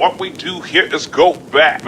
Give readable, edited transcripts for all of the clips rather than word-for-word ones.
What we do here is go back.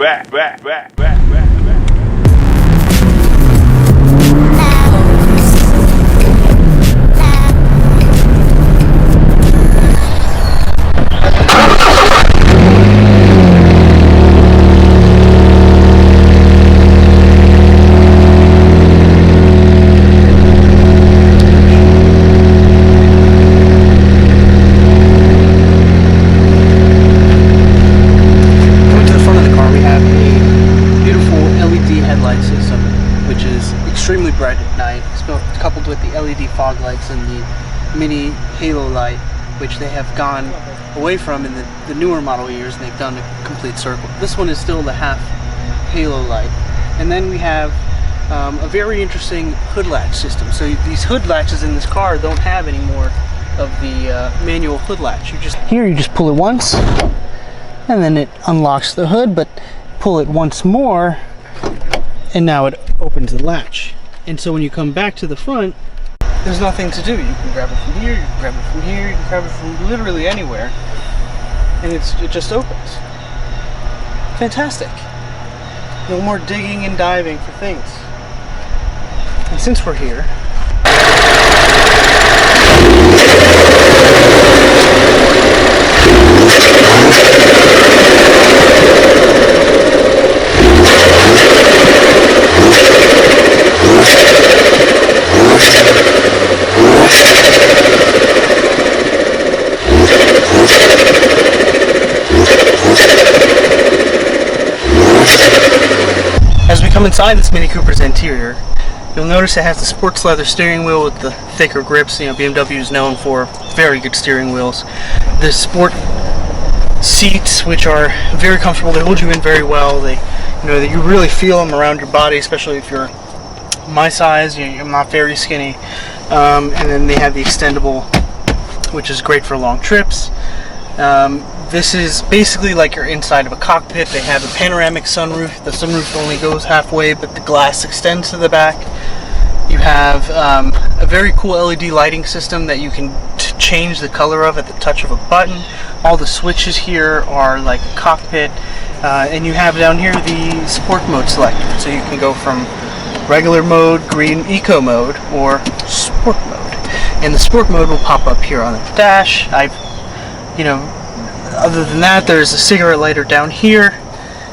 Extremely bright at night, coupled with the LED fog lights and the mini halo light, which they have gone away from in the newer model years, and they've done a complete circle. This one is still the half halo light. And then we have a very interesting hood latch system. So these hood latches in this car don't have any more of the manual hood latch. You just pull it once, and then it unlocks the hood, but pull it once more, and now it opens the latch. And so when you come back to the front, there's nothing to do. You can grab it from here, you can grab it from here, you can grab it from literally anywhere, and it just opens. Fantastic. No more digging and diving for things. And since we're here, come inside this Mini Cooper's interior, you'll notice it has the sports leather steering wheel with the thicker grips. You know, BMW is known for very good steering wheels. The sport seats, which are very comfortable, they hold you in very well. They, you know, you really feel them around your body, especially if you're my size. I'm not very skinny. And then they have the extendable, which is great for long trips. This is basically like you're inside of a cockpit. They have a panoramic sunroof. The sunroof only goes halfway, but the glass extends to the back. You have a very cool LED lighting system that you can change the color of at the touch of a button. All the switches here are like a cockpit. And you have down here the sport mode selector. So you can go from regular mode, green, eco mode, or sport mode. And the sport mode will pop up here on the dash. Other than that, there's a cigarette lighter down here.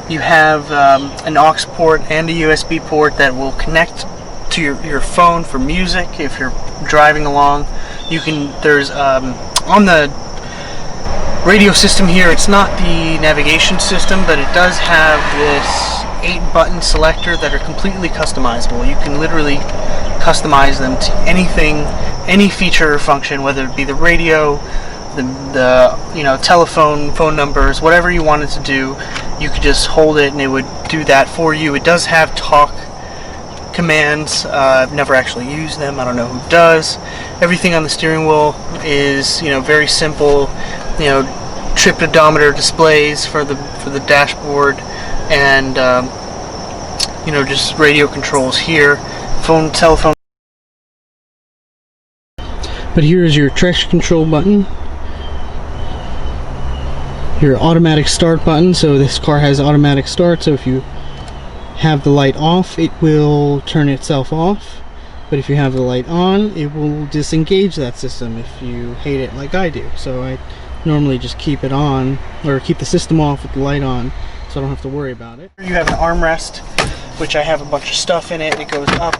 You have an aux port and a USB port that will connect to your phone for music if you're driving along. There's on the radio system here, it's not the navigation system, but it does have this 8-button selector that are completely customizable. You can literally customize them to anything, any feature or function, whether it be the radio, the telephone, phone numbers, whatever you wanted to do. You could just hold it and it would do that for you. It does have talk commands. I've never actually used them. I don't know who does. Everything on the steering wheel is very simple. Trip odometer displays for the dashboard, and just radio controls here, telephone. But here's your traction control button, your automatic start button. So this car has automatic start, so if you have the light off, it will turn itself off, but if you have the light on, it will disengage that system if you hate it like I do. So I normally just keep it on, or keep the system off with the light on, so I don't have to worry about it. You have an armrest, which I have a bunch of stuff in it. It goes up.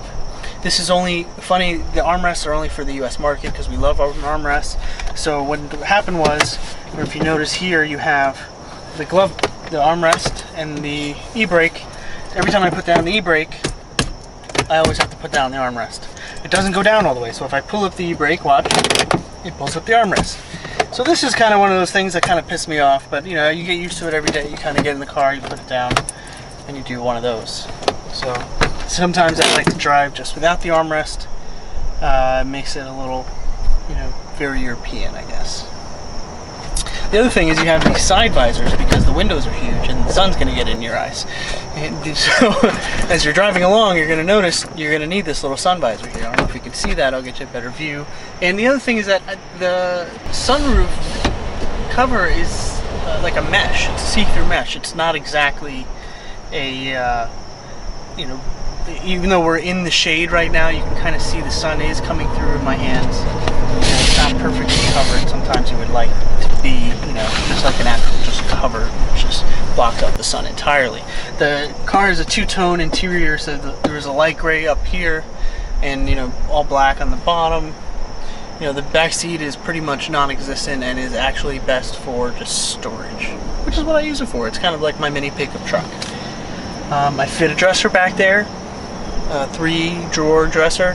This is only funny, the armrests are only for the US market because we love our armrests. So what happened was, or if you notice here, you have the armrest and the e-brake. Every time I put down the e-brake, I always have to put down the armrest. It doesn't go down all the way, so if I pull up the e-brake, watch, it pulls up the armrest. So this is kind of one of those things that kind of piss me off, but you get used to it every day. You kind of get in the car, you put it down, and you do one of those. So sometimes I like to drive just without the armrest. It makes it a little, very European, I guess. The other thing is you have these side visors because the windows are huge and the sun's going to get in your eyes. And so as you're driving along, you're going to notice you're going to need this little sun visor here. I don't know if you can see that. I'll get you a better view. And the other thing is that the sunroof cover is like a mesh. It's a see-through mesh. It's not exactly a you know, even though we're in the shade right now, you can kind of see the sun is coming through my hands. You know, it's not perfectly covered. Sometimes you would like to be, you know, just like an actual just cover, which just blocks out the sun entirely. The car is a two-tone interior, so there's a light gray up here and, you know, all black on the bottom. You know, the back seat is pretty much non-existent and is actually best for just storage, which is what I use it for. It's kind of like my mini pickup truck. I fit a dresser back there, 3-drawer dresser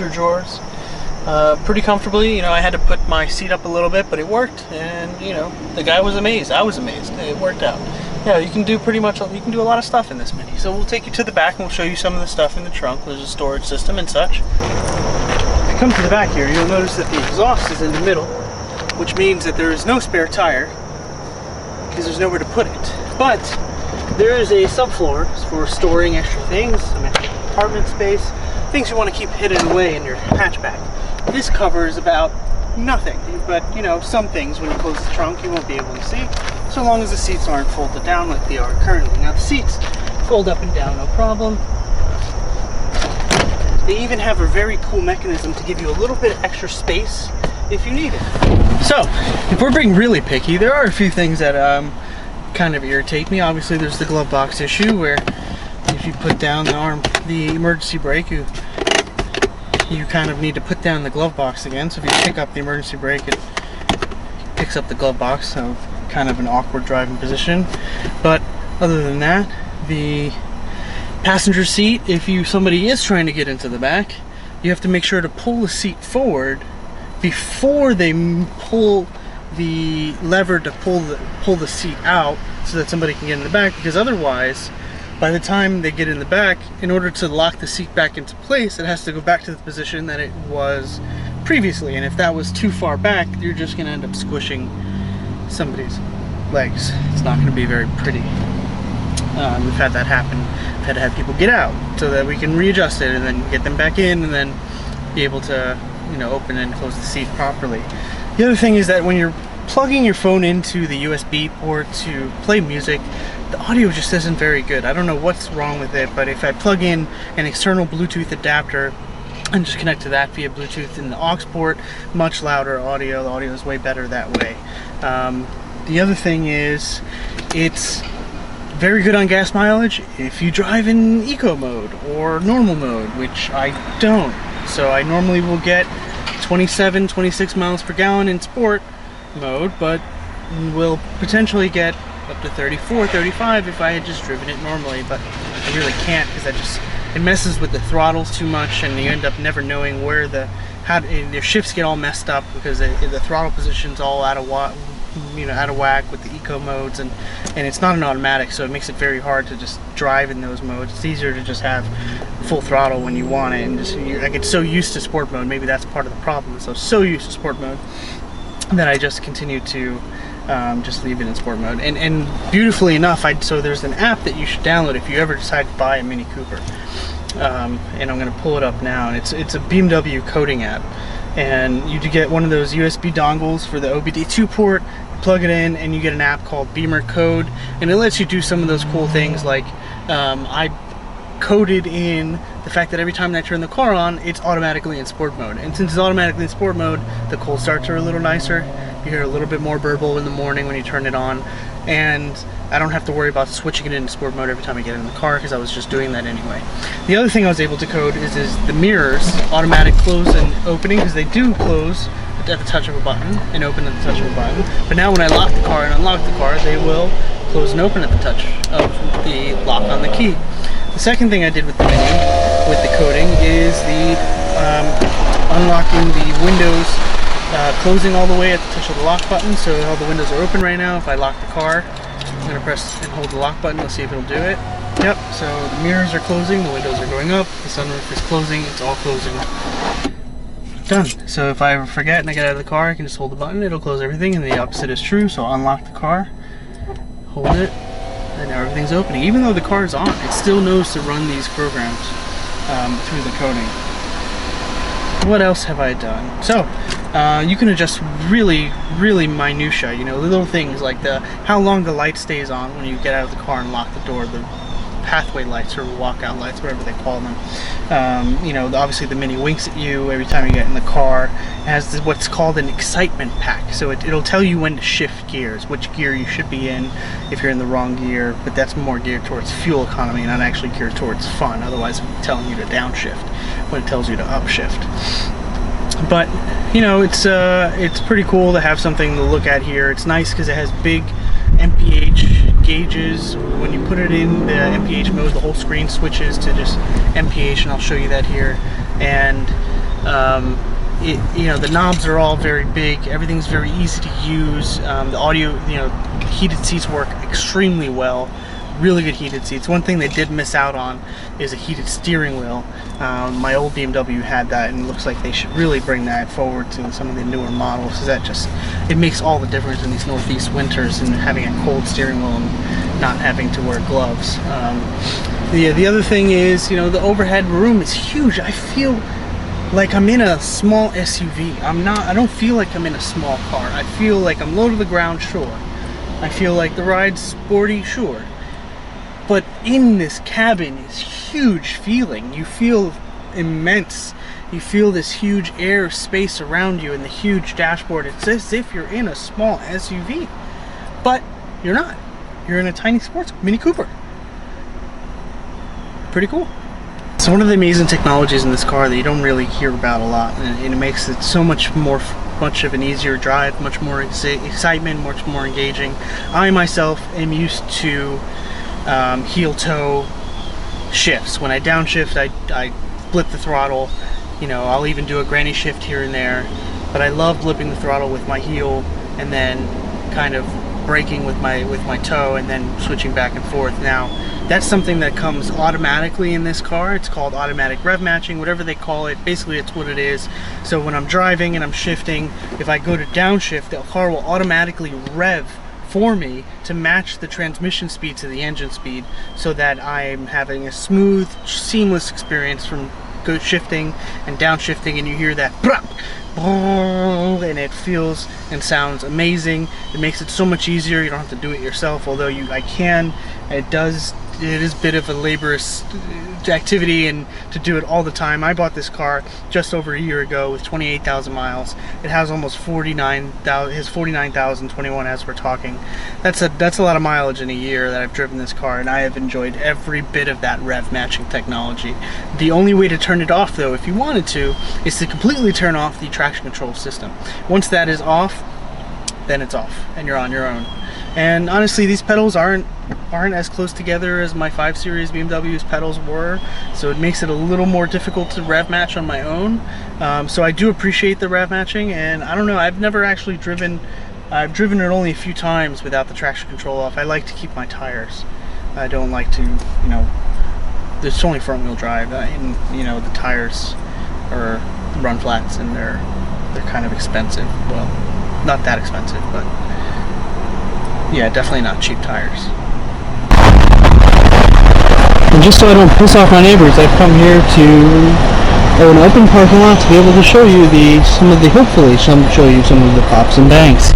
drawers, pretty comfortably. You know, I had to put my seat up a little bit, but it worked, and you know, the guy was amazed. I was amazed. It worked out. Yeah, you can do pretty much, you can do a lot of stuff in this Mini. So we'll take you to the back and we'll show you some of the stuff in the trunk. There's a storage system and such. If you come to the back here, you'll notice that the exhaust is in the middle, which means that there is no spare tire because there's nowhere to put it. But there is a subfloor for storing extra things, some extra compartment space, things you want to keep hidden away in your hatchback. This covers about nothing, but you know, some things when you close the trunk you won't be able to see, so long as the seats aren't folded down like they are currently. Now the seats fold up and down, no problem. They even have a very cool mechanism to give you a little bit of extra space if you need it. So, if we're being really picky, there are a few things that kind of irritate me. Obviously there's the glove box issue where if you put down the emergency brake, you kind of need to put down the glove box again. So if you pick up the emergency brake, it picks up the glove box, so kind of an awkward driving position. But other than that, the passenger seat, if somebody is trying to get into the back, you have to make sure to pull the seat forward before they pull the lever to pull the seat out so that somebody can get in the back, because otherwise by the time they get in the back, in order to lock the seat back into place, it has to go back to the position that it was previously, and if that was too far back, you're just going to end up squishing somebody's legs. It's not going to be very pretty. We've had that happen. We've had to have people get out so that we can readjust it and then get them back in and then be able to, you know, open and close the seat properly. The other thing is that when you're plugging your phone into the USB port to play music, the audio just isn't very good. I don't know what's wrong with it, but if I plug in an external Bluetooth adapter and just connect to that via Bluetooth in the aux port, much louder audio. The audio is way better that way. The other thing is, it's very good on gas mileage if you drive in eco mode or normal mode, which I don't. So I normally will get 27, 26 miles per gallon in sport mode, but will potentially get up to 34, 35 if I had just driven it normally, but I really can't because it messes with the throttles too much, and you end up never knowing where their shifts get all messed up because the throttle position's all out of whack with the eco modes, and it's not an automatic, so it makes it very hard to just drive in those modes. It's easier to just have full throttle when you want it, and I get so used to sport mode. Maybe that's part of the problem. So used to sport mode that I just continue to just leave it in sport mode. And beautifully enough, so there's an app that you should download if you ever decide to buy a Mini Cooper. And I'm going to pull it up now, and it's a BMW coding app. And you get one of those USB dongles for the OBD2 port, plug it in, and you get an app called Beamer Code, and it lets you do some of those cool things like I coded in the fact that every time I turn the car on, it's automatically in sport mode. And since it's automatically in sport mode, the cold starts are a little nicer. You hear a little bit more burble in the morning when you turn it on, and I don't have to worry about switching it into sport mode every time I get in the car because I was just doing that anyway. The other thing I was able to code is the mirrors automatic close and opening, because they do close at the touch of a button and open at the touch of a button. But now when I lock the car and unlock the car, they will close and open at the touch of the lock on the key. The second thing I did with the Mini, with the coding, is the unlocking the windows, closing all the way at the touch of the lock button. So all the windows are open right now. If I lock the car, I'm going to press and hold the lock button. Let's see if it'll do it. Yep, so the mirrors are closing, the windows are going up, the sunroof is closing, it's all closing. Done. So if I ever forget and I get out of the car, I can just hold the button, it'll close everything, and the opposite is true. So I'll unlock the car, hold it, and now everything's opening. Even though the car is on, it still knows to run these programs through the coding. What else have I done? So You can adjust really minutia, you know, little things like how long the light stays on when you get out of the car and lock the door, the pathway lights or walkout lights, whatever they call them. You know, obviously the Mini winks at you every time you get in the car. It has what's called an excitement pack, so it'll tell you when to shift gears, which gear you should be in if you're in the wrong gear, but that's more geared towards fuel economy, not actually geared towards fun. Otherwise it's telling you to downshift when it tells you to upshift. But you know, it's pretty cool to have something to look at here. It's nice because it has big MPH gauges. When you put it in the MPH mode, the whole screen switches to just MPH, and I'll show you that here. And you know, the knobs are all very big. Everything's very easy to use. The audio, you know, heated seats work extremely well. Really good heated seats. One thing they did miss out on is a heated steering wheel. My old BMW had that, and it looks like they should really bring that forward to some of the newer models, because that just, it makes all the difference in these Northeast winters, and having a cold steering wheel and not having to wear gloves. The other thing is, you know, the overhead room is huge. I feel like I'm in a small SUV. I don't feel like I'm in a small car. I feel like I'm low to the ground, sure. I feel like the ride's sporty, sure. But in this cabin is huge feeling. You feel immense. You feel this huge air space around you and the huge dashboard. It's as if you're in a small SUV. But you're not. You're in a tiny sports Mini Cooper. Pretty cool. So one of the amazing technologies in this car that you don't really hear about a lot, and it makes it so much of an easier drive, much more excitement, much more engaging. I myself am used to heel toe shifts. When I downshift, I blip the throttle. You know, I'll even do a granny shift here and there, but I love blipping the throttle with my heel and then kind of braking with my toe and then switching back and forth. Now that's something that comes automatically in this car. It's called automatic rev matching, whatever they call it. Basically it's what it is. So when I'm driving and I'm shifting, if I go to downshift, the car will automatically rev for me to match the transmission speed to the engine speed, so that I'm having a smooth, seamless experience from shifting and downshifting, and you hear that and it feels and sounds amazing. It makes it so much easier. You don't have to do it yourself, although I can. It is a bit of a laborious activity, and to do it all the time. I bought this car just over a year ago with 28,000 miles. It has almost 49,000. It has 49,021 as we're talking. That's a lot of mileage in a year that I've driven this car, and I have enjoyed every bit of that rev matching technology. The only way to turn it off, though, if you wanted to, is to completely turn off the traction control system. Once that is off, then it's off, and you're on your own. And honestly, these pedals aren't as close together as my 5 Series BMW's pedals were, so it makes it a little more difficult to rev match on my own. So I do appreciate the rev matching, and I don't know, I've never actually driven, I've driven it only a few times without the traction control off. I like to keep my tires. I don't like to, you know, there's only front wheel drive, and you know, the tires are run flats, and they're kind of expensive. Well, not that expensive, but yeah, definitely not cheap tires. And just so I don't piss off my neighbors, I've come here to an open parking lot to be able to show you hopefully show you some of the pops and bangs.